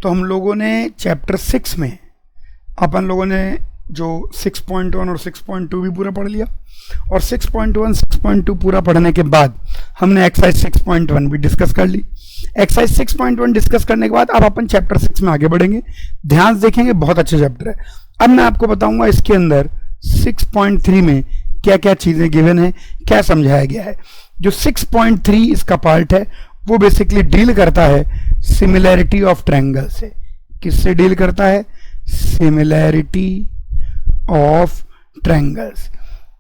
तो हम लोगों ने चैप्टर 6 में अपन लोगों ने जो 6.1 और 6.2 भी पूरा पढ़ लिया, और 6.1 6.2 पूरा पढ़ने के बाद हमने एक्सरसाइज 6.1 भी डिस्कस कर ली। एक्सरसाइज 6.1 डिस्कस करने के बाद अब अपन चैप्टर 6 में आगे बढ़ेंगे, ध्यान से देखेंगे, बहुत अच्छा चैप्टर है। अब मैं आपको बताऊंगा इसके अंदर 6.3 में क्या क्या चीजें गिवन है, क्या समझाया गया है। जो 6.3 इसका पार्ट है वो बेसिकली डील करता है सिमिलैरिटी ऑफ ट्रायंगल से। किससे डील करता है? Similarity of triangles.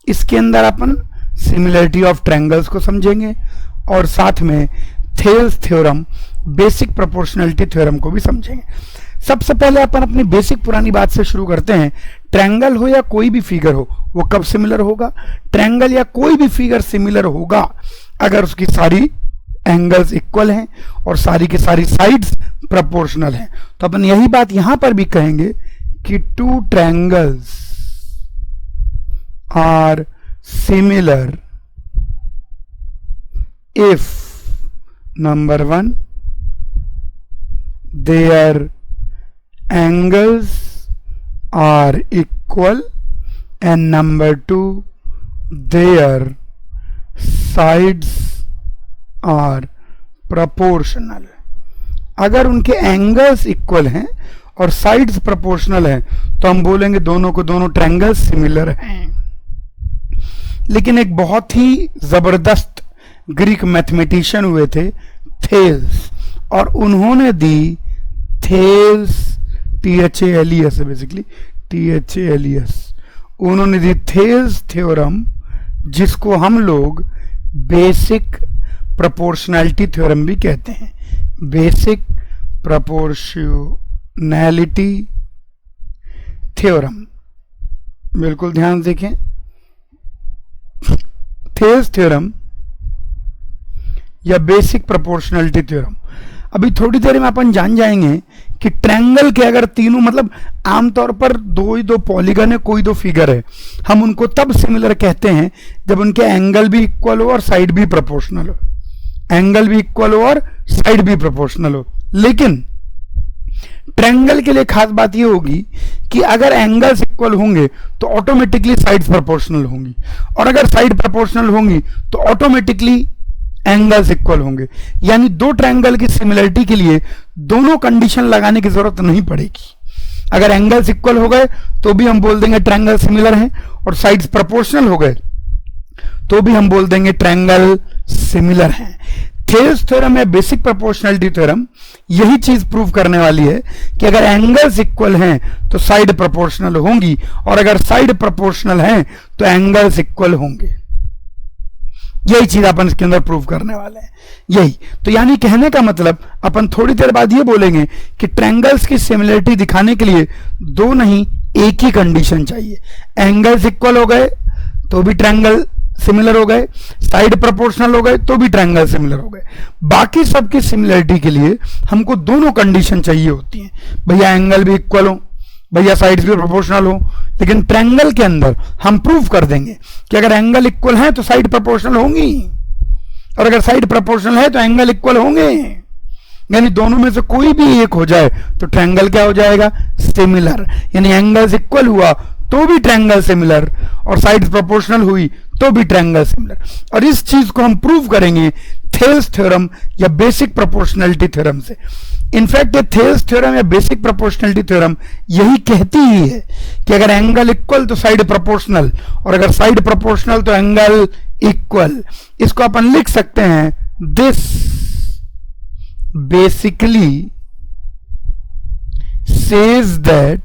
इसके अंदर अपन सिमिलैरिटी ऑफ ट्रायंगल्स को समझेंगे और साथ में Thales theorem, basic proportionality theorem को भी समझेंगे। सबसे पहले अपन अपनी बेसिक पुरानी बात से शुरू करते हैं। ट्रायंगल हो या कोई भी फिगर हो, वो कब सिमिलर होगा? ट्रायंगल या कोई भी फिगर सिमिलर होगा अगर उसकी सारी एंगल्स इक्वल हैं और सारी की सारी साइड्स प्रोपोर्शनल हैं। तो अपन यही बात यहां पर भी कहेंगे कि two triangles are similar if number 1 there angles are equal and number 2 their sides are proportional। अगर उनके एंगल्स इक्वल हैं और साइड्स प्रोपोर्शनल हैं तो हम बोलेंगे दोनों को दोनों ट्रायंगल्स सिमिलर हैं। लेकिन एक बहुत ही जबरदस्त ग्रीक मैथमेटिशियन हुए थे थेल्स, और उन्होंने दी थेल्स THALES है बेसिकली, THALES, उन्होंने दी थेल्स थ्योरम, जिसको हम लोग बेसिक प्रोपोर्शनैलिटी थ्योरम भी कहते हैं। बेसिक प्रोपोर्शनैलिटी थ्योरम, बिल्कुल ध्यान से देखें। थेल्स थ्योरम या बेसिक प्रोपोर्शनैलिटी थ्योरम, अभी थोड़ी देर में अपन जान जाएंगे कि ट्रायंगल के अगर तीनों, मतलब आमतौर पर दो ही दो पॉलीगन है, कोई दो फिगर है, हम उनको तब सिमिलर कहते हैं जब उनके एंगल भी इक्वल हो और साइड भी प्रोपोर्शनल हो। एंगल भी इक्वल हो और साइड भी प्रोपोर्शनल हो। लेकिन ट्रायंगल के लिए खास बात यह होगी कि अगर एंगल्स इक्वल होंगे तो ऑटोमेटिकली साइड्स प्रोपोर्शनल होंगी, और अगर साइड प्रोपोर्शनल होंगी तो ऑटोमेटिकली एंगल्स इक्वल होंगे। यानी दो ट्रायंगल की सिमिलरिटी के लिए दोनों कंडीशन लगाने की जरूरत नहीं पड़ेगी। अगर एंगल्स इक्वल हो गए तो भी हम बोल देंगे ट्रायंगल सिमिलर हैं, और साइड्स प्रोपोर्शनल हो गए तो भी हम बोल देंगे ट्रायंगल सिमिलर हैं। थेल्स थ्योरम या बेसिक प्रोपोर्शनैलिटी थ्योरम यही चीज प्रूव करने वाली है कि अगर एंगल्स इक्वल हैं तो साइड प्रोपोर्शनल होंगी, और अगर साइड प्रोपोर्शनल हैं तो एंगल्स इक्वल होंगे। यही चीज अपन इसके अंदर प्रूव करने वाले हैं। यही तो यानी कहने का मतलब अपन थोड़ी देर बाद ये बोलेंगे कि ट्रायंगल्स की सिमिलरिटी दिखाने के लिए दो नहीं एक ही कंडीशन चाहिए। एंगल्स इक्वल हो गए तो भी ट्रायंगल सिमिलर हो गए, साइड प्रोपोर्शनल हो गए तो भी ट्रायंगल सिमिलर हो गए। बाकी सबकी सिमिलरिटी के लिए हमको दोनों कंडीशन चाहिए होती हैं। भैया एंगल भी इक्वल हो, भैया साइड्स भी प्रोपोर्शनल हो। लेकिन ट्रायंगल के अंदर हम प्रूव कर देंगे कि अगर एंगल इक्वल है तो साइड प्रोपोर्शनल होंगी, और अगर साइड प्रोपोर्शनल है तो एंगल इक्वल होंगे। यानी दोनों में से कोई भी एक हो जाए तो ट्रायंगल क्या हो जाएगा? सिमिलर। यानी एंगल्स इक्वल हुआ तो भी ट्रायंगल सिमिलर, और साइड्स प्रोपोर्शनल हुई तो भी ट्रायंगल सिमिलर। और इस चीज को हम प्रूव करेंगे थेल्स थ्योरम या बेसिक प्रोपोर्शनैलिटी थ्योरम से। इनफैक्ट ये थेल्स थ्योरम या बेसिक प्रोपोर्शनैलिटी थ्योरम यही कहती ही है कि अगर एंगल इक्वल तो साइड प्रोपोर्शनल, और अगर साइड प्रोपोर्शनल तो एंगल इक्वल। इसको अपन लिख सकते हैं, this basically says that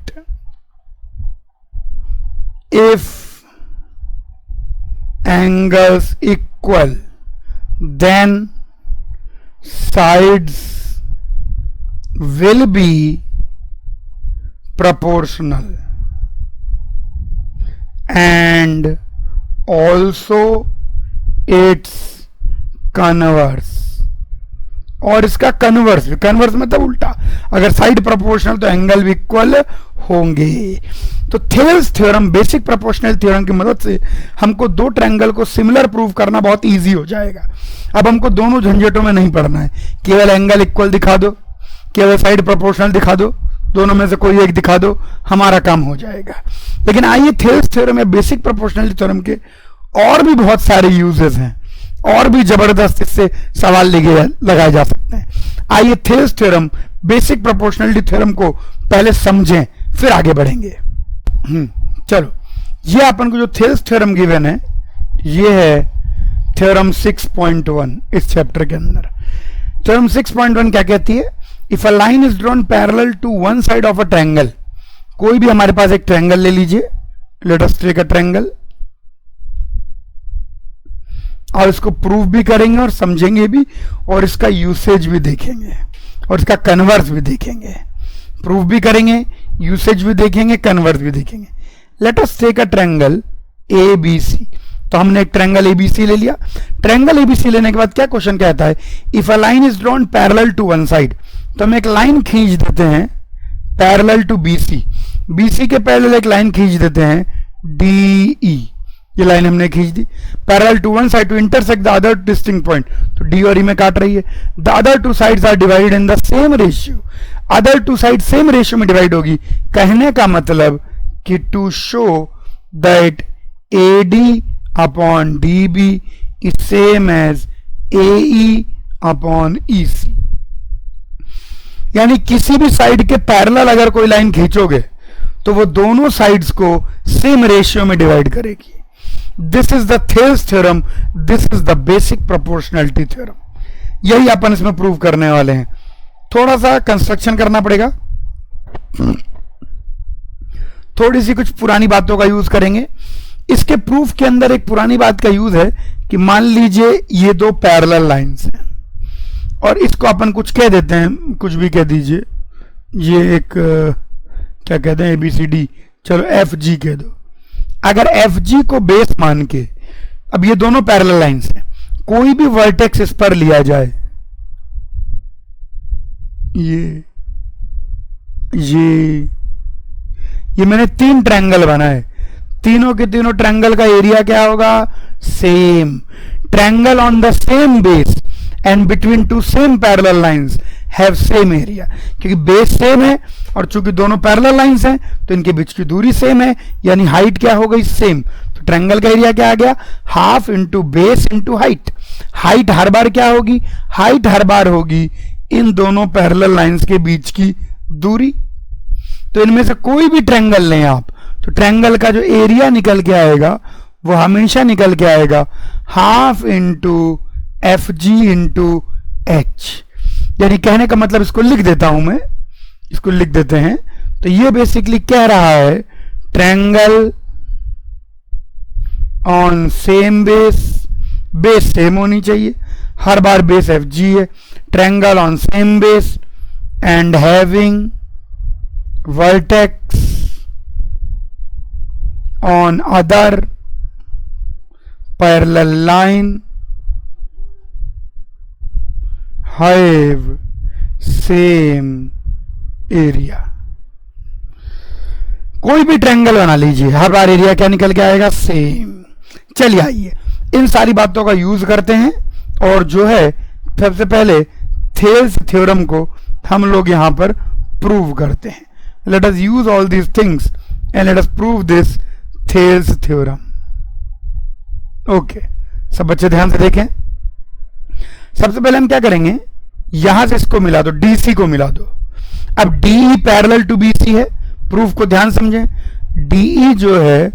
if angles equal then sides will be proportional and also its converse। और इसका कन्वर्स मतलब उल्टा, अगर साइड प्रोपोर्शनल तो एंगल भी इक्वल होंगे। तो Thales theorem basic proportional theorem की मदद से हमको दो ट्रायंगल को सिमिलर प्रूव करना बहुत इजी हो जाएगा। अब हमको दोनों झंझटों में नहीं पड़ना है, केवल एंगल इक्वल दिखा दो केवल साइड प्रोपोर्शनल दिखा दो, दोनों में से कोई एक दिखा दो, हमारा काम हो जाएगा। लेकिन आइए थेल्स थ्योरम या बेसिक प्रोपोर्शनलिटी थ्योरम के और भी बहुत सारे यूजेस हैं, और भी जबरदस्त इससे सवाल लगाए जा सकते हैं। आइए Thales theorem, basic proportionality theorem को पहले समझें, फिर आगे बढ़ेंगे। चलो, ये अपन को जो थेल्स थ्योरम गिवन है, ये है थ्योरम 6.1 इस चैप्टर के अंदर। थ्योरम 6.1 क्या कहती है? If a line is drawn parallel to one side of a triangle, कोई भी हमारे पास एक ट्रायंगल ले लीजिए, let us take a triangle, और इसको प्रूव भी करेंगे और समझेंगे भी, और इसका यूसेज भी देखेंगे, और इसका कन्वर्स भी देखेंगे। प्रूव भी करेंगे, यूसेज भी देखेंगे, कन्वर्स भी देखेंगे। Let us take a triangle ABC। तो हमने एक ट्रायंगल ABC ले लिया। ट्रायंगल ABC लेने के बाद क्या क्वेश्चन कहता है? If a line is drawn parallel to one side, तो हम एक लाइन खींच देते हैं पैरेलल टू BC, BC के पैरेलल एक लाइन खींच देते हैं DE। ये लाइन हमने खींच दी parallel to one side to intersect the other distinct point, तो D और E में काट रही है। The other two sides are divided in the same ratio, other two side same ratio में डिवाइड होगी। कहने का मतलब कि to show that AD upon DB is same as AE upon EC, यानी किसी भी साइड के पैरेलल अगर कोई लाइन खींचोगे तो वो दोनों साइड्स को सेम रेशियो में डिवाइड करेगी। This is the Thales theorem, this is the basic proportionality theorem. यही अपन इसमें प्रूव करने वाले हैं। थोड़ा सा कंस्ट्रक्शन करना पड़ेगा, थोड़ी सी कुछ पुरानी बातों का यूज करेंगे। इसके प्रूफ के अंदर एक पुरानी बात का यूज है कि मान लीजिए ये दो पैरेलल लाइंस हैं और इसको अपन कुछ कह देते हैं, कुछ भी कह दीजिए, ये एक क्या कहते हैं ABCD, चलो FG कह दो। अगर FG को बेस मान के, अब ये दोनों पैरेलल लाइंस हैं, कोई भी वर्टेक्स इस पर लिया जाए, ये मैंने 3 ट्रायंगल बनाए, तीनों के तीनों ट्रायंगल का एरिया क्या होगा? Same. Triangle on the same base and between two same parallel lines have same area, क्योंकि बेस सेम है और चूंकि दोनों पैरेलल लाइंस हैं तो इनके बीच की दूरी सेम है, यानी हाइट क्या हो गई? सेम। तो ट्रायंगल का एरिया क्या आ गया? Half into base into height. Height हर बार क्या होगी? हाइट हर बार होगी इन दोनों पैरेलल लाइंस के बीच की दूरी। तो इनमें से कोई भी ट्रायंगल लें आप, तो ट्रायंगल का जो एरिया निकल के आएगा वो हमेशा निकल के आएगा half into FG into H। यानी कहने का मतलब, इसको लिख देता हूं मैं, इसको लिख देते हैं। तो ये बेसिकली कह रहा है triangle on same base, base same होनी चाहिए, हर बार बेस FG है। Triangle on same base and having vertex on other parallel line have same area। कोई भी ट्रायंगल बना लीजिए, हर बार एरिया क्या निकल के आएगा? सेम। चलिए आइए इन सारी बातों का यूज करते हैं और जो है सबसे पहले थेल्स थ्योरम को हम लोग यहां पर प्रूव करते हैं। Let us use all these things and let us prove this Thales theorem. Okay, सब बच्चे ध्यान से देखें। सबसे पहले हम क्या करेंगे, यहां से इसको मिला दो, DC को मिला दो। अब DE पैरेलल टू BC है, प्रूफ को ध्यान समझें। DE जो है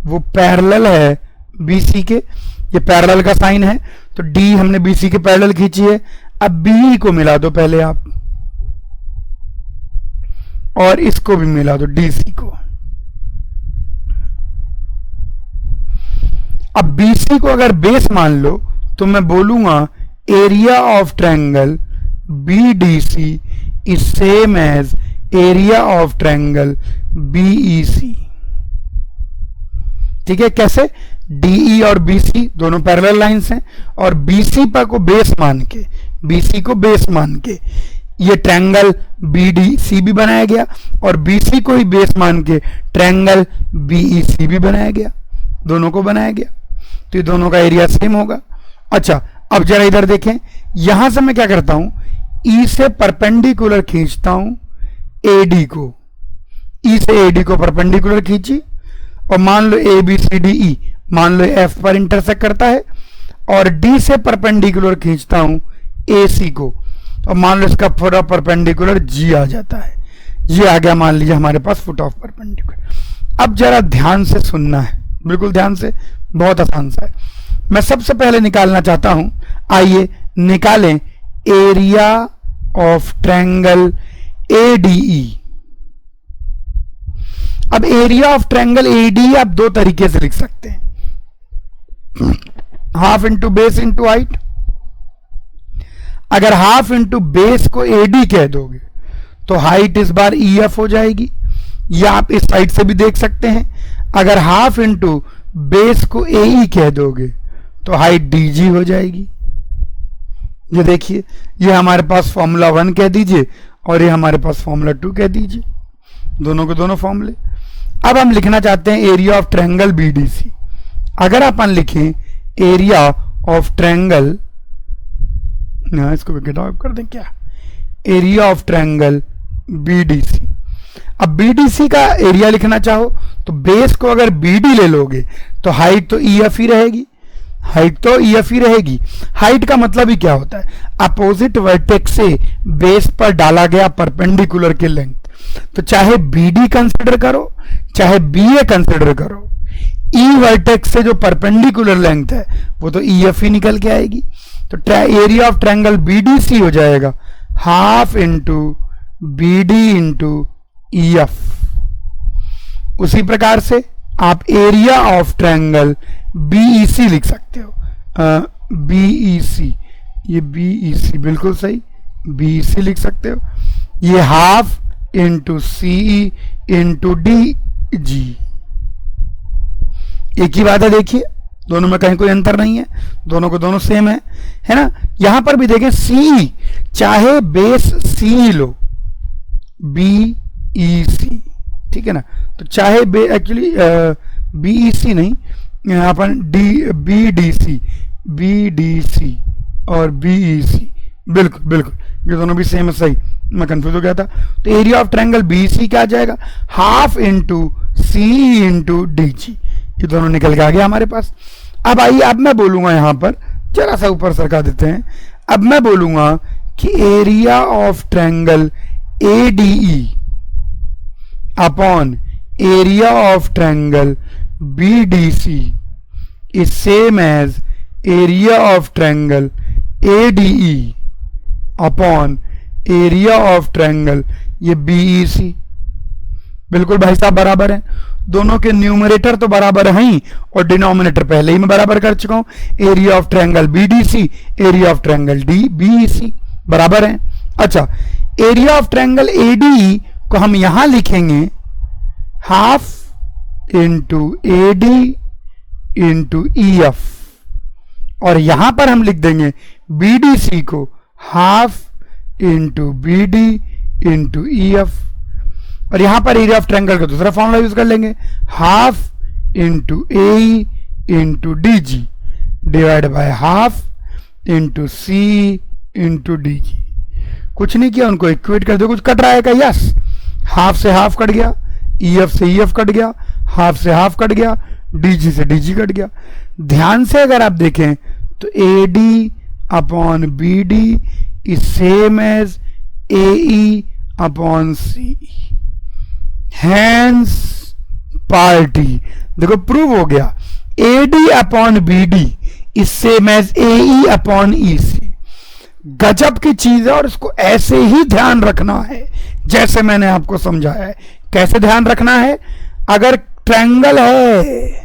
वो पैरेलल है BC के, ये पैरेलल का साइन है, तो D हमने BC के पैरेलल खींची है। अब BE को मिला दो पहले आप, और इसको भी मिला दो DC को। अब BC को अगर बेस मान लो तो मैं बोलूंगा area of triangle BDC is same as area of triangle BEC। ठीक है, कैसे? DE और BC दोनों पैरेलल लाइंस हैं और BC पर को बेस मान के, BC को बेस मान के ये ट्रायंगल BDC भी बनाया गया और BC को ही बेस मान के ट्रायंगल BEC भी बनाया गया, दोनों को बनाया गया। तो ये दोनों का एरिया सेम होगा। अच्छा, अब जरा इधर देखें, यहां से मैं क्या करता हूं, ई से परपेंडिकुलर खींचता हूं एडी को, ई से एडी को परपेंडिकुलर खींची, और मान लो ए बी सी डी ई, मान लो एफ पर इंटरसेक्ट करता है, और डी से परपेंडिकुलर खींचता हूं ए सी को, और मान लो इसका फुट ऑफ परपेंडिकुलर जी आ जाता है, ये आ गया मान लीजिए हमारे पास फुट ऑफ परपेंडिकुलर। अब जरा ध्यान से सुनना है, बिल्कुल ध्यान से, बहुत आसान सा है। मैं सबसे पहले निकालना चाहता हूं, आइए निकालें एरिया ऑफ ट्रायंगल एडीई। अब एरिया ऑफ ट्रायंगल एडीई आप दो तरीके से लिख सकते हैं, half into base into height. अगर हाफ इंटू बेस को एडी कह दोगे तो हाइट इस बार ई एफ हो जाएगी, या आप इस साइड से भी देख सकते हैं, अगर हाफ इंटू बेस को ए ई कह दोगे तो हाइट डी जी हो जाएगी। ये देखिए, ये हमारे पास फॉर्मूला 1 कह दीजिए और ये हमारे पास फॉर्मूला 2 कह दीजिए, दोनों के दोनों फॉर्मूले। अब हम लिखना चाहते हैं एरिया ऑफ ट्रायंगल बीडीसी। अगर अपन लिखें एरिया ऑफ ट्रायंगल, इसको भी गेट आउट कर दें क्या, एरिया ऑफ ट्रायंगल बीडीसी। अब बीडीसी का एरिया लिखना चाहो तो बेस को अगर बीडी ले लोगे तो हाइट तो ई एफ ही रहेगी, हाइट तो ई एफ ही रहेगी। हाइट का मतलब ही क्या होता है, अपोजिट वर्टेक्स से बेस पर डाला गया परपेंडिकुलर की लेंथ। तो चाहे बीडी कंसिडर करो चाहे बीए कंसिडर करो, ई वर्टेक्स से जो परपेंडिकुलर लेंथ है वो तो ई एफ ही निकल के आएगी। तो एरिया ऑफ ट्रायंगल बीडीसी हो जाएगा half into BD into E F. उसी प्रकार से आप एरिया ऑफ ट्रायंगल बीईसी लिख सकते हो, बीईसी, ये बीईसी बिल्कुल सही, बीईसी लिख सकते हो, ये half into CE into D G. एक ही बात है, देखिए दोनों में कहीं कोई अंतर नहीं है, दोनों को दोनों सेम है ना। यहां पर भी देखें सीई, चाहे बेस सी लो, बी ई सी, ठीक है ना, तो चाहे एक्चुअली बीईसी नहीं, अपन बीडीसी और बीईसी, बिल्कुल बिल्कुल ये दोनों भी सेम है, सही, मैं कंफ्यूज हो गया था। तो एरिया ऑफ ट्रायंगल बीसी क्या आ जाएगा, half into C into D जी, ये दोनों निकल के आ गया हमारे पास। अब आइए, अब मैं बोलूंगा यहां पर, जरा सा ऊपर सरका देते हैं, अब मैं बोलूंगा कि area of triangle ADE upon area of triangle BDC is same as area of triangle ADE upon area of triangle ये बीईसी। बिल्कुल भाई साहब बराबर है, दोनों के न्यूमरेटर तो बराबर हैं ही और डिनोमिनेटर पहले ही मैं बराबर कर चुका हूं। Area of triangle BDC area of triangle D BEC बराबर है। अच्छा, एरिया ऑफ ट्रायंगल एडीई को हम यहां लिखेंगे half into AD into E F, और यहां पर हम लिख देंगे बीडीसी को half into BD into E F, और यहां पर एरिया ऑफ ट्रायंगल का दूसरा फॉर्मूला यूज कर लेंगे, half into A into D G divide by half into C into D G. कुछ नहीं किया, उनको इक्वेट कर दो, कुछ कट रहा है क्या, यस, हाफ से हाफ कट गया, ई एफ से ई एफ कट गया, हाफ से हाफ कट गया, डी जी से डी जी कट गया। ध्यान से अगर आप देखें तो A D upon B D is same as A E upon C, hence proved. देखो प्रूव हो गया, A D upon B D is same as A E upon E C. गजब की चीज है और इसको ऐसे ही ध्यान रखना है जैसे मैंने आपको समझाया है। कैसे ध्यान रखना है, अगर ट्रायंगल है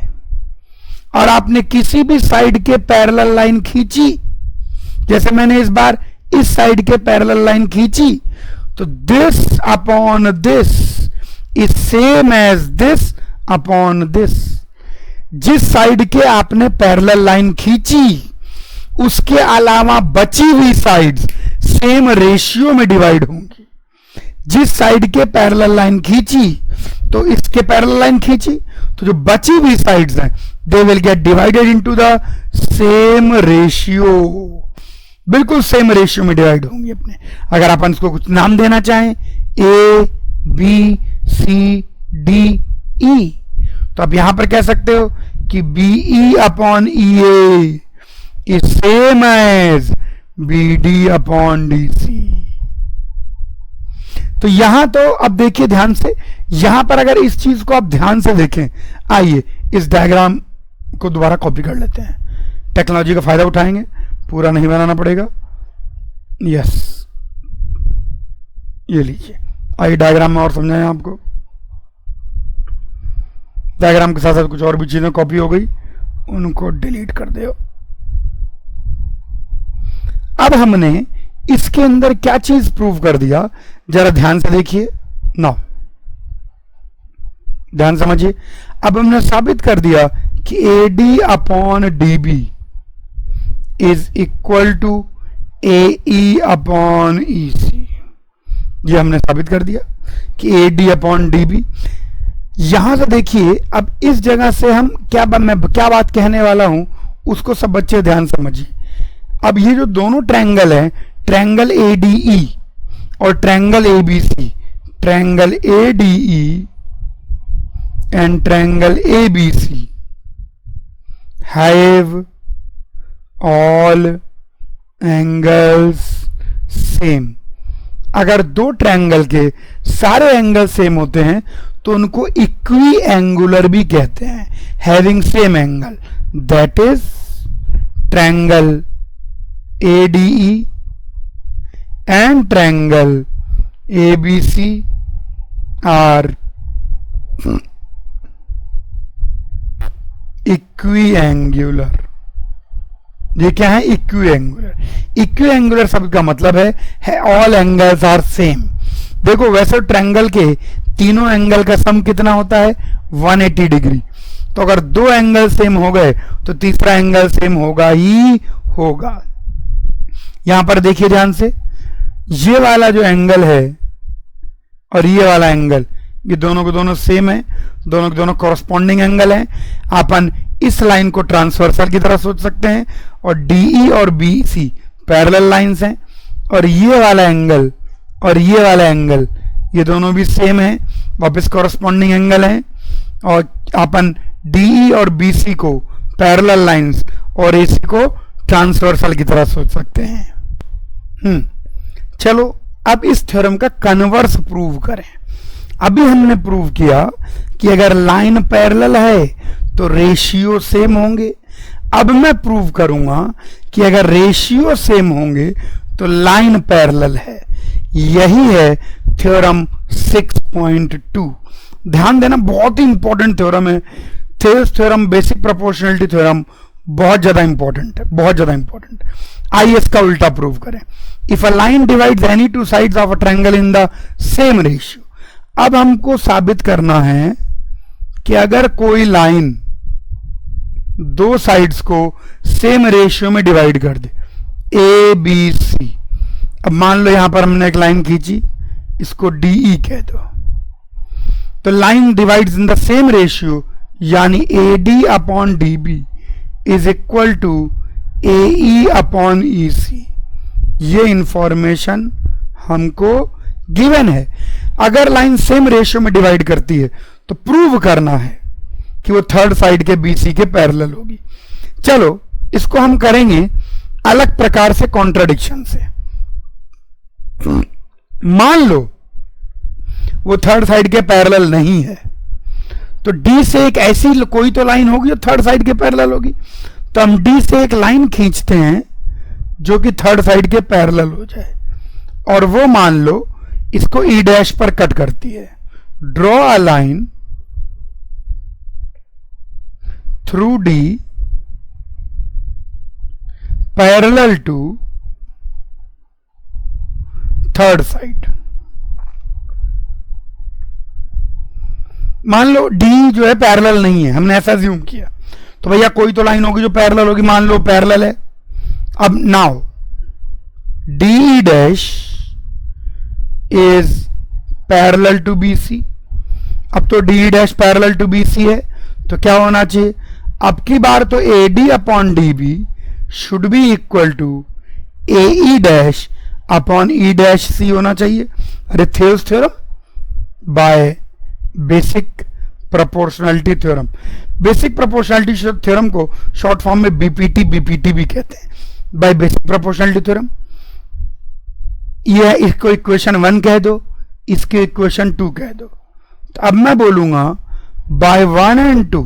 और आपने किसी भी साइड के पैरेलल लाइन खींची, जैसे मैंने इस बार इस साइड के पैरेलल लाइन खींची, तो this upon this is same as this upon this. जिस साइड के आपने पैरेलल लाइन खींची उसके अलावा बची हुई साइड्स सेम रेशियो में डिवाइड होंगी। जिस साइड के पैरेलल लाइन खींची तो इसके पैरेलल लाइन खींची, तो जो बची हुई साइड्स हैं they will get divided into the same ratio. बिल्कुल सेम रेशियो में डिवाइड होंगी अपने। अगर अपन इसको कुछ नाम देना चाहें, ए बी सी डी ई, तो आप यहां पर कह सकते हो कि B E upon E A is same as B D upon D C. तो यहां तो अब देखिए ध्यान से, यहां पर अगर इस चीज को आप ध्यान से देखें, आइए इस डायग्राम को दोबारा कॉपी कर लेते हैं, टेक्नोलॉजी का फायदा उठाएंगे, पूरा नहीं बनाना पड़ेगा। यस, ये लीजिए, आइए डायग्राम में और समझाएं आपको। डायग्राम के साथ साथ कुछ और भी चीजें कॉपी हो गई, उनको डिलीट कर दो। अब हमने इसके अंदर क्या चीज प्रूव कर दिया, जरा ध्यान से देखिए ना, ध्यान समझिए। अब हमने साबित कर दिया कि A D upon D B is equal to A E upon E C. ये हमने साबित कर दिया कि A D upon D B. यहां से देखिए, अब इस जगह से हम मैं क्या बात कहने वाला हूं उसको सब बच्चे ध्यान समझिए। अब ये जो दोनों ट्रायंगल है, ट्रायंगल ए डी ई और triangle A B C, triangle A D E and triangle A B C have all angles same. अगर दो ट्रायंगल के सारे एंगल सेम होते हैं तो उनको इक्वी एंगुलर भी कहते हैं, having same angle. That is triangle ADE and triangle ABC are इक्विएंगुलर। ये क्या है? इक्विएंगुलर। इक्विएंगुलर शब्द का मतलब है ऑल एंगल्स आर सेम। देखो वैसे ट्रायंगल के तीनों एंगल का सम कितना होता है? 180 डिग्री। तो अगर दो एंगल सेम हो गए तो तीसरा एंगल सेम होगा ही होगा। यहां पर देखिए ध्यान से, ये वाला जो एंगल है और ये वाला एंगल, ये दोनों के दोनों सेम है, दोनों के दोनों कॉरस्पॉन्डिंग एंगल हैं। अपन इस लाइन को ट्रांसवर्सल की तरह सोच सकते हैं और डीई और बीसी पैरेलल लाइंस हैं, और ये वाला एंगल और ये वाला एंगल ये दोनों भी सेम है, वापस कॉरस्पॉन्डिंग एंगल हैं, और अपन डीई और बीसी को पैरेलल लाइंस और एसी को ट्रांसवर्सल की तरह सोच सकते हैं। चलो अब इस थ्योरम का कन्वर्स प्रूव करें। अभी हमने प्रूव किया कि अगर लाइन पैरेलल है तो रेशियो सेम होंगे। अब मैं प्रूव करूंगा कि अगर रेशियो सेम होंगे तो लाइन पैरेलल है। यही है थ्योरम 6.2। ध्यान देना, बहुत ही इंपॉर्टेंट थ्योरम है। Thales theorem, basic proportionality theorem बहुत ज्यादा इंपॉर्टेंट है, बहुत ज्यादा इंपॉर्टेंट। आइए इसका उल्टा प्रूव करें। If a line divides any two sides of a triangle in the same ratio. अब हमको साबित करना है कि अगर कोई लाइन दो साइड्स को सेम रेशियो में डिवाइड कर दे, ए बी सी। अब मान लो यहां पर हमने एक लाइन खींची, इसको डीई कह दो, तो line divides in the same ratio, यानी A D upon D B is equal to A E upon E C. ये इंफॉर्मेशन हमको गिवन है। अगर लाइन सेम रेशियो में डिवाइड करती है तो प्रूव करना है कि वो थर्ड साइड के बीसी के पैरेलल होगी। चलो इसको हम करेंगे अलग प्रकार से, कॉन्ट्राडिक्शन से। मान लो वो थर्ड साइड के पैरेलल नहीं है, तो डी से एक ऐसी कोई तो लाइन होगी जो थर्ड साइड के पैरेलल होगी। तो हम डी से एक लाइन खींचते हैं जो कि थर्ड साइड के पैरेलल हो जाए, और वो मान लो इसको ई डैश पर कट करती है। Draw a line through D parallel to third side. मान लो डी जो है पैरेलल नहीं है, हमने ऐसा अज्यूम किया, तो भैया कोई तो लाइन होगी जो पैरेलल होगी। मान लो पैरेलल है। अब now D dash is parallel to B C. अब तो D dash parallel to B C है, तो क्या होना चाहिए? अब की बार तो A D upon D B should be equal to A E dash upon E dash C होना चाहिए। अरे Thales theorem by basic proportionality theorem. Basic proportionality theorem को शॉर्ट फॉर्म में बीपीटी भी कहते हैं, बाय बेसिक प्रोपोर्शनलिटी थ्योरम। ये इसको इक्वेशन 1 कह दो, इसके इक्वेशन 2 कह दो। तो अब मैं बोलूंगा बाय 1 एंड 2।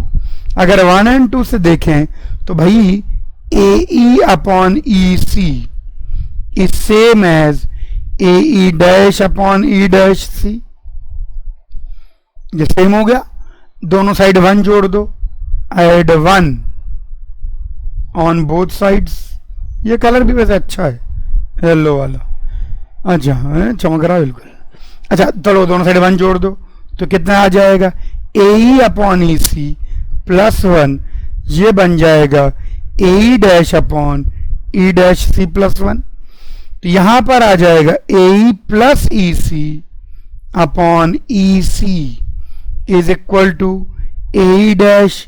अगर 1 एंड 2 से देखें तो भाई A E upon E C is same as A E dash upon E dash C. ये सेम हो गया, दोनों साइड 1 जोड़ दो, ऐड 1 ऑन बोथ साइड्स। ये कलर भी वैसे अच्छा है, येलो वाला, अच्छा चमक रहा है बिल्कुल। अच्छा चलो दोनों साइड 1 जोड़ दो तो कितना आ जाएगा, A E upon E C plus 1, ये बन जाएगा A E dash upon E dash C plus 1। तो यहां पर आ जाएगा A E plus E C upon E C is equal to A E dash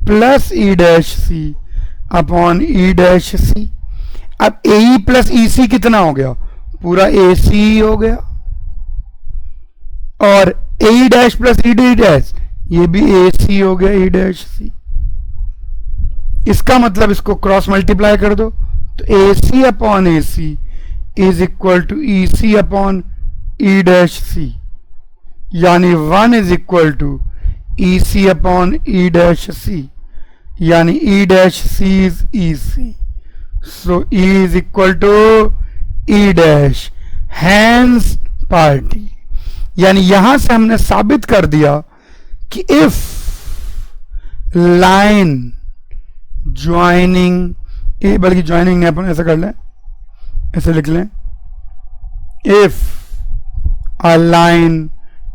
plus E dash C upon E dash C. अब A E plus E C कितना हो गया, पूरा ए सी हो गया, और A E dash plus E D dash ये भी ए सी हो गया, ई डैश सी। इसका मतलब इसको क्रॉस मल्टीप्लाई कर दो तो A C upon A C is equal to E C upon E dash C, यानी 1 is equal to E C upon E dash C, यानी E dash C is E C. So E is equal to E dash, hence proved. यानी यहां से हमने साबित कर दिया कि इफ लाइन ज्वाइनिंग, बल्कि ज्वाइनिंग नहीं, अपन ऐसा कर लें, ऐसे लिख लें, if a line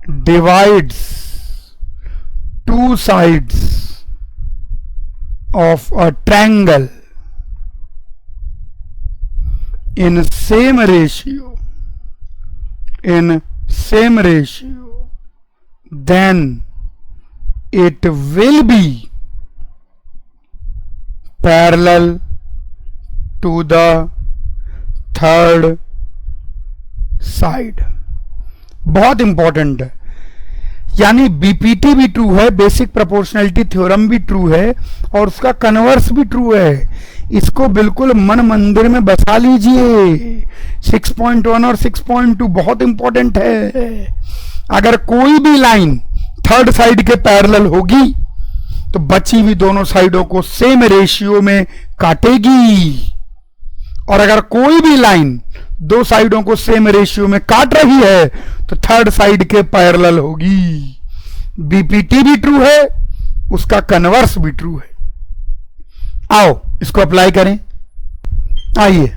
divides two sides of a triangle in same ratio, then it will be parallel to the third side। बहुत इंपॉर्टेंट है, यानी बीपीटी भी ट्रू है, बेसिक प्रोपोर्शनलिटी थ्योरम भी ट्रू है, और उसका कन्वर्स भी ट्रू है। इसको बिल्कुल मन मंदिर में बसा लीजिए। 6.1 और 6.2 बहुत इंपॉर्टेंट है। अगर कोई भी लाइन थर्ड साइड के पैरेलल होगी तो बची हुई दोनों साइडों को सेम रेशियो में काटेगी, और अगर कोई भी लाइन दो साइडों को सेम रेशियो में काट रही है तो थर्ड साइड के पैरेलल होगी। बीपीटी भी ट्रू है, उसका कन्वर्स भी ट्रू है। आओ इसको अप्लाई करें। आइए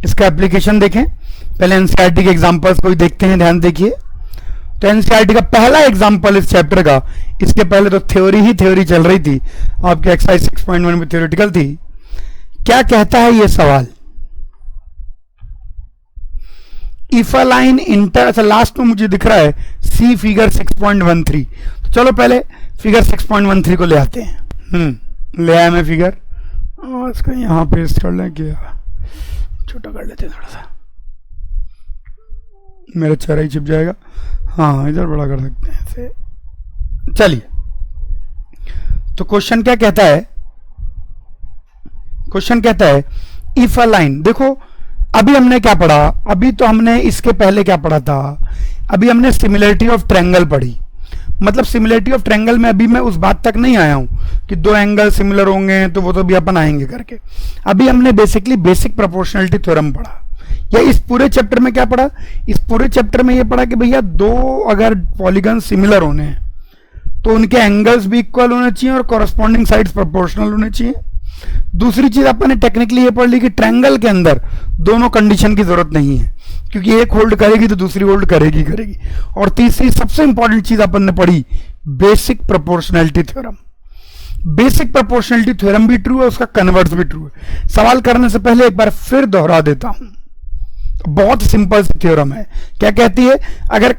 इसका एप्लीकेशन देखें। पहले एनसीईआरटी के एग्जांपल्स को ही देखते हैं, ध्यान देखिए। तो एनसीईआरटी का पहला एग्जांपल इस चैप्टर का, इसके पहले तो थ्योरी ही थ्योरी चल रही थी, आपके एक्सरसाइज 6.1 में थ्योरेटिकल थी। क्या कहता है ये सवाल, इफ अ लाइन इंटर, अच्छा लास्ट में मुझे दिख रहा है सी फिगर 6.13, तो चलो पहले फिगर 6.13 को ले आते हैं। ले आया मैं फिगर, और इसको यहां पेस्ट कर लें, क्या छोटा कर लेते हैं थोड़ा सा, मेरा चेहरा ही छिप जाएगा। हाँ इधर बड़ा कर सकते हैं ऐसे। चलिए तो क्वेश्चन क्या कहता है, क्वेश्चन कहता है इफ अ लाइन, देखो अभी हमने क्या पढ़ा, अभी तो हमने इसके पहले क्या पढ़ा था, अभी हमने सिमिलरिटी ऑफ ट्रायंगल पढ़ी। मतलब सिमिलरिटी ऑफ ट्रायंगल में अभी मैं उस बात तक नहीं आया हूं कि दो एंगल सिमिलर होंगे, तो वो तो अभी अपन आएंगे करके। अभी हमने बेसिकली बेसिक प्रोपोर्शनलिटी थ्योरम पढ़ा। या इस पूरे चैप्टर में क्या पढ़ा, इस पूरे चैप्टर में ये पढ़ा कि भैया दो अगर पॉलीगन सिमिलर होने हैं तो उनके एंगल्स भी इक्वल होने चाहिए और कॉरस्पॉन्डिंग साइड्स प्रोपोर्शनल होने चाहिए। दूसरी चीज अपन ने टेक्निकली ये पढ़ ली कि ट्रायंगल के अंदर दोनों कंडीशन की जरूरत नहीं है, क्योंकि एक होल्ड करेगी तो दूसरी होल्ड करेगी। और तीसरी सबसे इंपॉर्टेंट चीज अपन ने पढ़ी, basic proportionality theorem. Basic proportionality theorem भी ट्रू है, उसका कन्वर्स भी ट्रू है। सवाल करने से पहले एक बार फिर दोहरा देता हूं, बहुत सिंपल थ्योरम है। क्या कहती है, अगर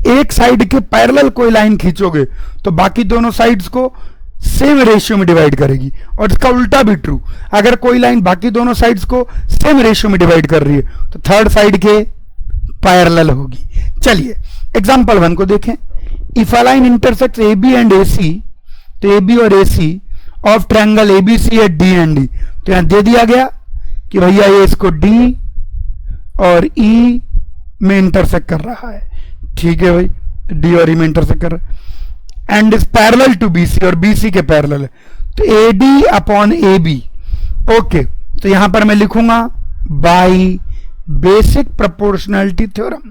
एक साइड के पैरेलल कोई लाइन खींचोगे तो बाकी दोनों साइड्स को सेम रेशियो में डिवाइड करेगी, और इसका उल्टा भी ट्रू, अगर कोई लाइन बाकी दोनों साइड्स को सेम रेशियो में डिवाइड कर रही है तो थर्ड साइड के पैरेलल होगी। चलिए एग्जांपल 1 को देखें। If a line intersects A B and A C, तो ए बी और A C of triangle A B C at D and D, तो यहां दे दिया गया कि भैया ये इसको डी और ई में इंटरसेक्ट कर रहा है, ठीक है भाई, डी और ई में इंटरसेक्ट कर रहा है, and is parallel to B C, और बी सी के पैरेलल है, तो A D upon A B. Okay, तो यहां पर मैं लिखूंगा बाई बेसिक प्रोपोर्शनलिटी थ्योरम,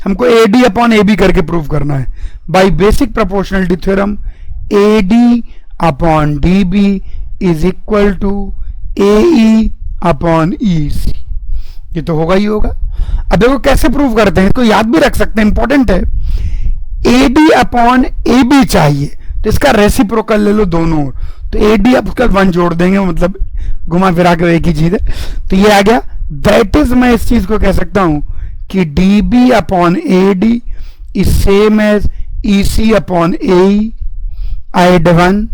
हमको A D upon A B करके प्रूव करना है। By basic proportionality theorem A D upon D B is equal to A E upon E C, ये तो होगा ही होगा। अब देखो कैसे प्रूव करते हैं, इसको याद भी रख सकते हैं, इंपॉर्टेंट है। A D upon A B चाहिए, तो इसका रेसिप्रोकल ले लो दोनों, तो ए डी अब उसका 1 जोड़ देंगे, मतलब घुमा फिरा के एक ही चीज है, तो ये आ गया। दैट इज मैं इस चीज को कह सकता हूं कि D B upon A D is same as E C upon A E. Add 1,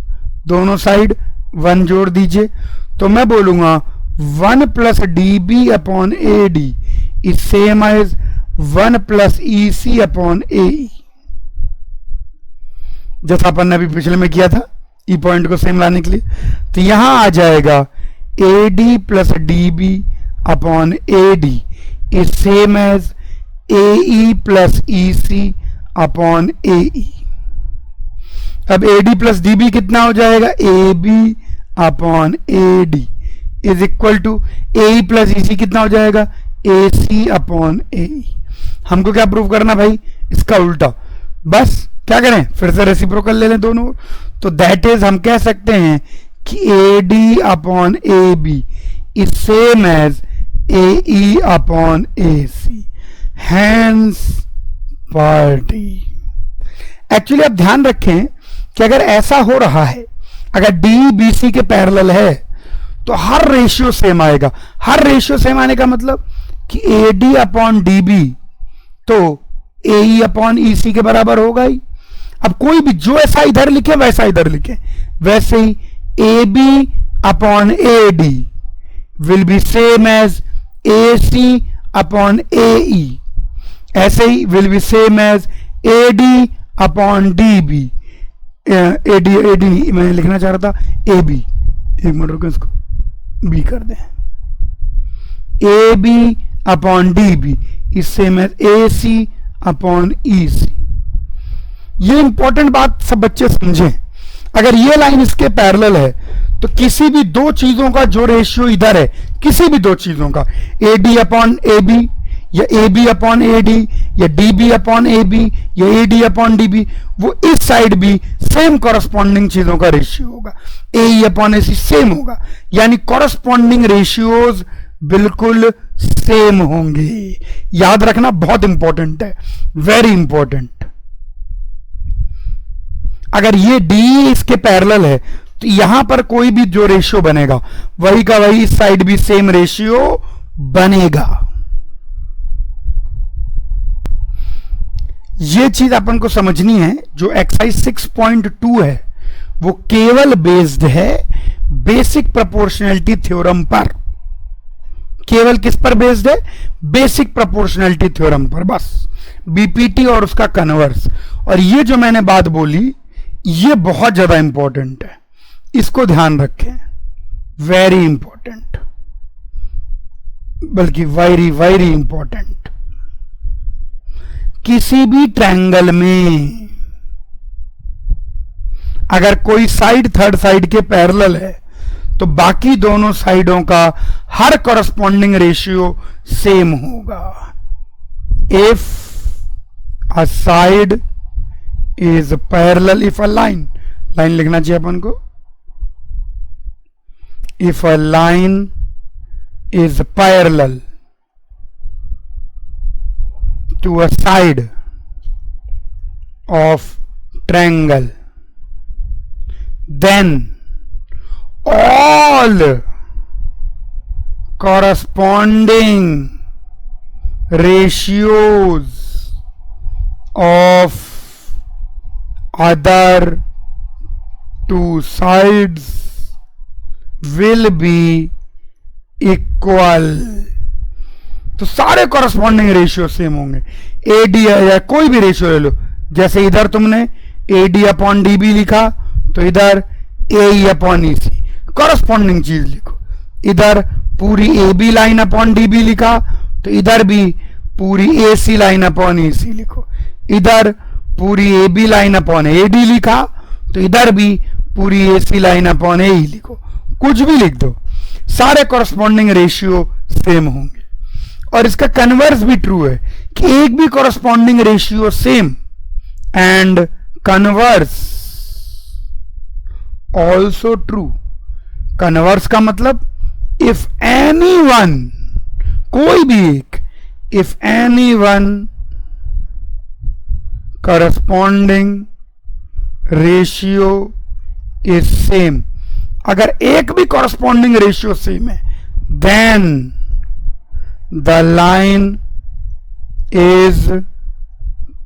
दोनों साइड 1 जोड़ दीजिए, तो मैं बोलूंगा 1 plus D B upon A D is same as 1 plus E C upon A E, जैसा अपन ने अभी पिछले में किया था ई पॉइंट को सेम लाने के लिए। तो यहां आ जाएगा A D plus D B upon A D is same as A E plus E C upon A E. अब A D plus D B कितना हो जाएगा, A B upon A D is equal to A E plus E C कितना हो जाएगा, ए C upon A ई। हमको क्या prove करना भाई, इसका उल्टा। बस क्या करें, फिर से रेसिप्रोकल ले लें दोनों, तो दैट इज हम कह सकते हैं कि A D upon A B is same as A E upon A C, hence proved. Actually आप ध्यान रखें कि अगर ऐसा हो रहा है, अगर डी बी सी के पैरेलल है तो हर रेशियो सेम आएगा। हर रेशियो सेम आने का मतलब कि A D upon D B तो ए ई अपॉन ई सी के बराबर होगा ही। अब कोई भी जो ऐसा इधर लिखे वैसा इधर लिखे, वैसे ही A B upon A D will be same as A C upon A E, ऐसे ही will be same as A D upon D B. A D मैंने लिखना चाह रहा था ए बी, एक मिनट रुको इसको बी कर दें, A B upon D B is same as A C upon E C. ये इंपॉर्टेंट बात सब बच्चे समझें, अगर ये लाइन इसके पैरेलल है तो किसी भी दो चीजों का जो रेशियो इधर है, किसी भी दो चीजों का, A D upon A B या A B upon A D या D B upon A B या A D upon D B, वो इस साइड भी सेम कॉरस्पॉन्डिंग चीजों का रेशियो होगा, ए E upon A C same होगा, यानी कॉरस्पॉन्डिंग रेशियोज बिल्कुल सेम होंगे। याद रखना बहुत इंपॉर्टेंट है, वेरी इंपॉर्टेंट। अगर ये डी इसके पैरेलल है तो यहां पर कोई भी जो रेशियो बनेगा वही का वही इस साइड भी सेम रेशियो बनेगा। ये चीज अपन को समझनी है। जो एक्सरसाइज 6.2 है वो केवल बेस्ड है बेसिक प्रोपोर्शनैलिटी थ्योरम पर। केवल किस पर बेस्ड है, बेसिक प्रोपोर्शनैलिटी थ्योरम पर, बस बीपीटी और उसका कन्वर्स। और ये जो मैंने बात बोली ये बहुत ज्यादा इंपॉर्टेंट है, इसको ध्यान रखें, वेरी इंपॉर्टेंट, बल्कि वेरी वेरी इंपॉर्टेंट। किसी भी ट्रायंगल में अगर कोई साइड थर्ड साइड के पैरेलल है तो बाकी दोनों साइडों का हर कॉरस्पॉन्डिंग रेशियो सेम होगा। If a side is parallel, if a line लिखना चाहिए अपन को, if a line is parallel to a side of triangle, then all corresponding ratios of other two sides will be equal। तो सारे corresponding ratio same होंगे। ए D या कोई भी ratio ले लो, जैसे इधर तुमने A D upon D B लिखा तो इधर ए ई अपॉन ई सी, कॉरस्पॉन्डिंग चीज लिखो। इधर पूरी A B line upon D B लिखा तो इधर भी पूरी ए सी लाइन अपॉन ए सी लिखो। इधर पूरी A B line upon A D लिखा तो इधर भी पूरी ए सी लाइन अपॉन ए ई लिखो। कुछ भी लिख दो, सारे कॉरस्पॉन्डिंग रेशियो सेम होंगे। और इसका कन्वर्स भी ट्रू है कि एक भी corresponding ratio same and converse also true. Converse का मतलब इफ एनी वन, कोई भी एक, if any one corresponding ratio is same, अगर एक भी कॉरस्पॉन्डिंग रेशियो सेम है, then the line is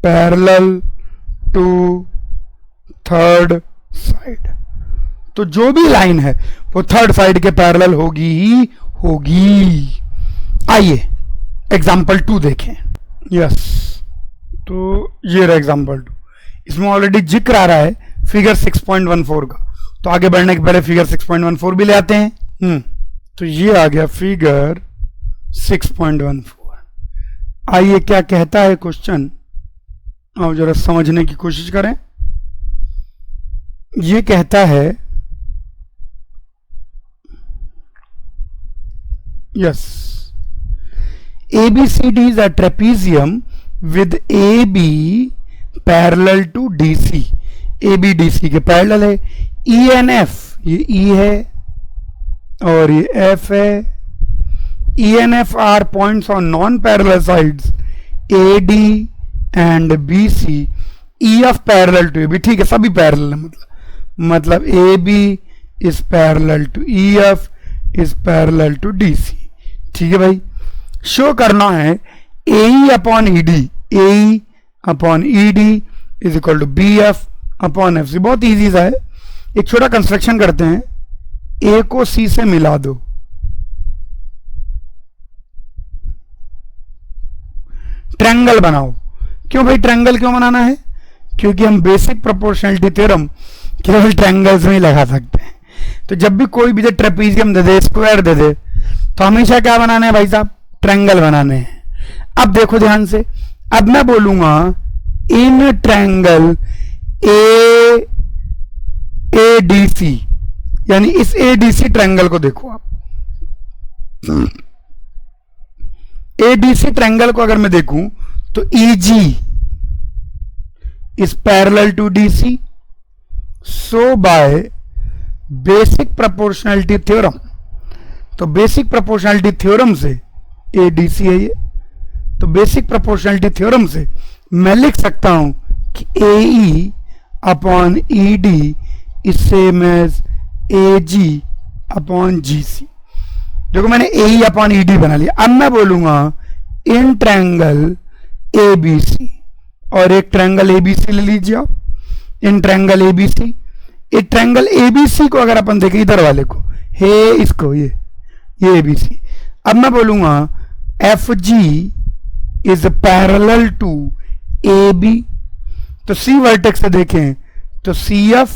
parallel to third side। तो जो भी लाइन है वो थर्ड साइड के पैरेलल होगी ही होगी। आइए एग्जाम्पल 2 देखें। यस, तो ये रहा एग्जाम्पल 2। इसमें ऑलरेडी जिक्र आ रहा है फिगर 6.14 का, तो आगे बढ़ने के पहले फिगर 6.14 भी ले आते हैं। तो ये आ गया फिगर 6.14। आइए क्या कहता है क्वेश्चन, आओ जरा समझने की कोशिश करें। ये कहता है yes, ABCD is a trapezium with AB parallel to DC। AB DC के पैरेलल है। ENF, ये E है और ये F है। ENF are points on non-parallel sides AD and BC। EF parallel to AB, ठीक है, सभी पैरेलल है, मतलब AB is parallel to EF is parallel to DC। ठीक है भाई, शो करना है AE upon ED, AE upon ED is equal to BF upon FC। बहुत इजी सा है। एक छोटा कंस्ट्रक्शन करते हैं, A को C से मिला दो, ट्रायंगल बनाओ। क्यों भाई ट्रायंगल क्यों बनाना है? क्योंकि हम बेसिक प्रोपोर्शनलिटी थ्योरम केवल ट्रायंगल्स में ही लगा सकते हैं। तो जब भी कोई भी ट्रेपीजियम दे दे, स्क्वायर दे दे, तो हमेशा क्या बनाना है भाई साहब? ट्रायंगल बनाने हैं। अब देखो ध्यान से, अब मैं बोलूंगा इन ट्रायंगल ADC, यानी इस ADC ट्रायंगल को देखो आप। ADC ट्रायंगल को अगर मैं देखूं तो EG is parallel to DC, so by basic proportionality theorem, तो बेसिक प्रोपोर्शनलिटी थ्योरम से ADC है ये, तो बेसिक प्रोपोर्शनलिटी थ्योरम से मैं लिख सकता हूं कि AE upon ED is same as AG upon GC। देखो मैंने AE अपॉन ED बना लिया। अब मैं बोलूंगा इन ट्रायंगल ABC, और एक ट्रायंगल ABC ले लीजिए आप, इन ट्रायंगल ABC। एक ट्रायंगल ABC को अगर अपन देखें, इधर वाले को, हे इसको, ये ABC। अब मैं बोलूंगा FG is parallel to AB, तो C वर्टेक्स से देखें तो CF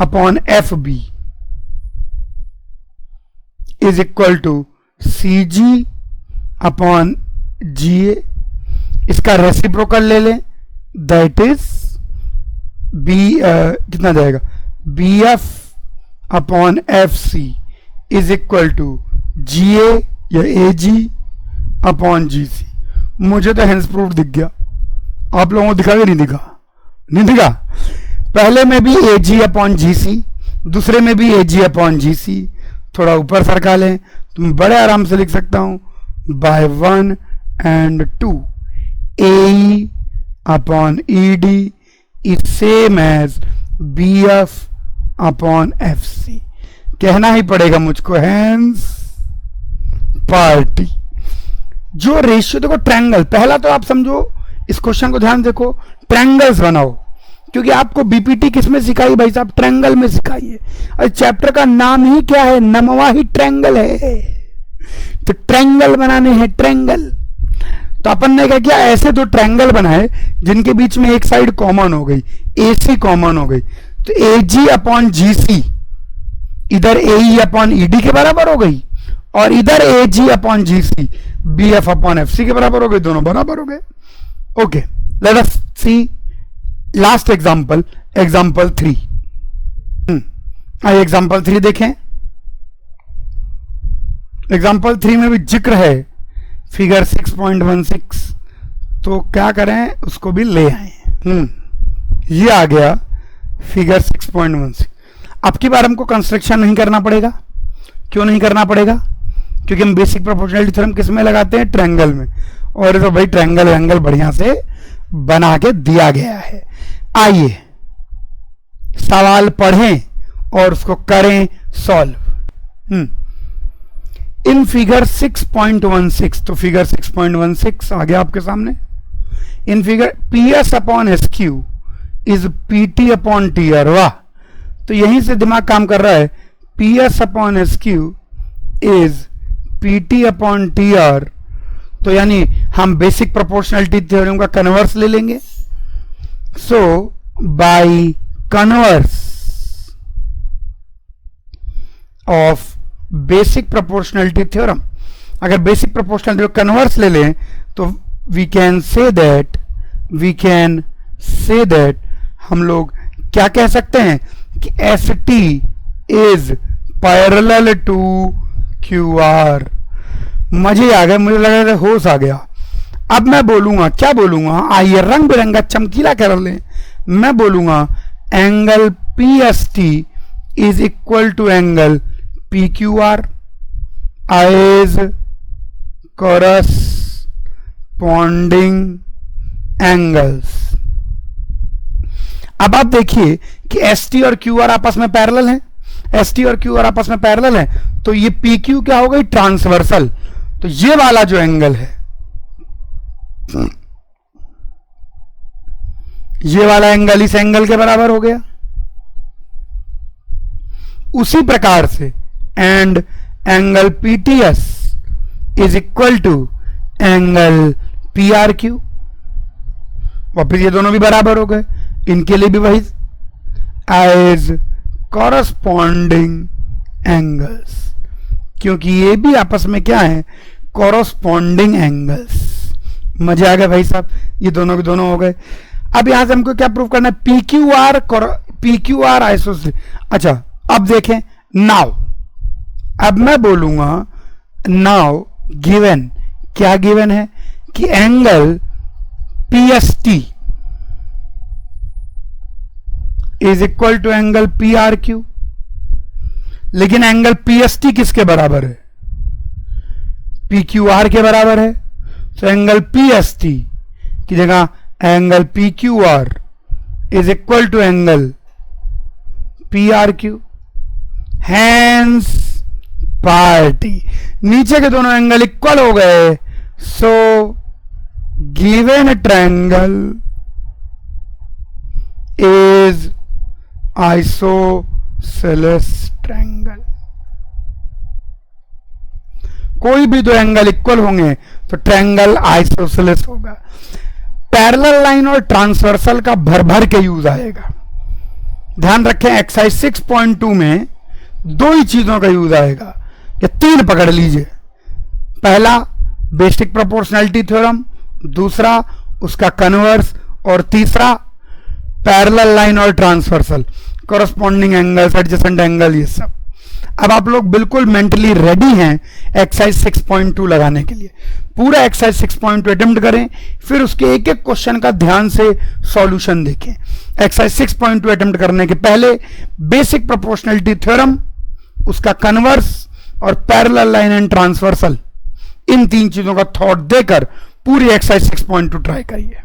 upon FB is equal to CG upon GA। इसका रेसिप्रोकल ले लें, दैट इज कितना जाएगा? BF upon FC is equal to GA या AG अपॉन GC। मुझे तो हेंस प्रूफ दिख गया, आप लोगों को दिखा कि नहीं दिखा? नहीं दिखा। पहले में भी AG अपॉन GC, दूसरे में भी AG अपॉन GC। थोड़ा ऊपर सरका लें तो मैं बड़े आराम से लिख सकता हूं by 1 and 2 AE upon ED is same as BF upon FC। कहना ही पड़ेगा मुझको, हैंस पार्टी। जो रेशियो देखो ट्रायंगल, पहला तो आप समझो, इस क्वेश्चन को ध्यान देखो, ट्रायंगल्स बनाओ। क्योंकि आपको बीपीटी किस में सिखाई भाई साहब? ट्रायंगल में सिखाई है। और चैप्टर का नाम ही क्या है? नमवा ही ट्रायंगल है। तो ट्रायंगल बनाने हैं, ट्रायंगल। तो अपन ने क्या किया, ऐसे दो ट्रायंगल बनाए जिनके बीच में एक साइड कॉमन हो गई, AC कॉमन हो गई, तो AG अपॉन GC इधर AE अपॉन ED के बराबर हो गई, और इधर AG upon GC BF upon FC के बराबर हो गई, दोनों बराबर हो गए। ओके, लेट अस सी लास्ट एग्जांपल, एग्जांपल 3। आइए एग्जांपल 3 देखें। एग्जांपल 3 में भी जिक्र है फिगर 6.16, तो क्या करें, उसको भी ले आए। ये आ गया फिगर 6.16। अब की बार हमको कंस्ट्रक्शन नहीं करना पड़ेगा। क्यों नहीं करना पड़ेगा? क्योंकि हम बेसिक प्रोपोर्शनलिटी थ्योरम किस में लगाते हैं? ट्रायंगल में। और तो भाई ट्रायंगल एंगल बढ़िया से बना के दिया गया है। आइए सवाल पढ़ें और उसको करें सॉल्व। इन फिगर 6.16, तो फिगर 6.16 आ गया आपके सामने। In figure PS upon SQ is PT upon TR। वाह, तो यहीं से दिमाग काम कर रहा है। PS upon SQ is PT upon TR, तो यानी हम बेसिक प्रोपोर्शनलिटी थ्योरम का कन्वर्स ले लेंगे। So by converse of basic proportionality theorem, अगर बेसिक प्रोपोर्शनलिटी कन्वर्स ले लें तो वी कैन से दैट हम लोग क्या कह सकते हैं कि ST is parallel to QR। मजे आ गए, मुझे लगा होश आ गया। अब मैं बोलूंगा, क्या बोलूंगा? आइए रंग बिरंगा चमकीला कर लें। मैं बोलूंगा angle PST is equal to angle PQR as corresponding angles. अब आप देखिए कि ST और QR आपस में पैरेलल हैं। ST और QR आपस में पैरेलल हैं, तो ये PQ क्या हो गई? ट्रांसवर्सल। तो ये वाला जो एंगल है, ये वाला एंगल इस एंगल के बराबर हो गया। उसी प्रकार से and angle PTS is equal to angle PRQ, वापिस ये दोनों भी बराबर हो गए। इनके लिए भी वही एज कॉरस्पॉन्डिंग एंगल्स, क्योंकि ये भी आपस में क्या है? Corresponding angles. मजे आ गए भाई साहब, ये दोनों के दोनों हो गए। अब यहां से हमको क्या प्रूव करना है? PQR isosceles. अच्छा, अब देखें नाउ, अब मैं बोलूंगा नाउ गिवन, क्या गिवन है कि angle PST is equal to angle PRQ, लेकिन एंगल PST किसके बराबर है? PQR के बराबर है। तो एंगल PST की जगह angle PQR is equal to angle PRQ। Hence proved, नीचे के दोनों एंगल इक्वल हो गए। So given triangle is isosceles triangle. कोई भी दो एंगल इक्वल होंगे तो ट्रायंगल आइसोसेलेस होगा। पैरेलल लाइन और ट्रांसवर्सल का भर भर के यूज आएगा। ध्यान रखें, एक्सरसाइज 6.2 में दो ही चीजों का यूज आएगा, या तीन पकड़ लीजिए। पहला बेसिक प्रोपोर्शनलिटी थ्योरम, दूसरा उसका कन्वर्स, और तीसरा पैरेलल लाइन और transversal, corresponding angles, adjacent angle, ये सब। अब आप लोग बिल्कुल मेंटली रेडी हैं एक्सरसाइज 6.2 लगाने के लिए। पूरा एक्सरसाइज 6.2 अटेम्प्ट करें, फिर उसके एक एक क्वेश्चन का ध्यान से सॉल्यूशन देखें। एक्सरसाइज 6.2 अटेम्प्ट करने के पहले बेसिक प्रोपोर्शनलिटी थ्योरम, उसका कन्वर्स और पैरेलल लाइन एंड ट्रांसवर्सल, इन तीन चीजों का थॉट देकर पूरी एक्सरसाइज 6.2 ट्राई करिए।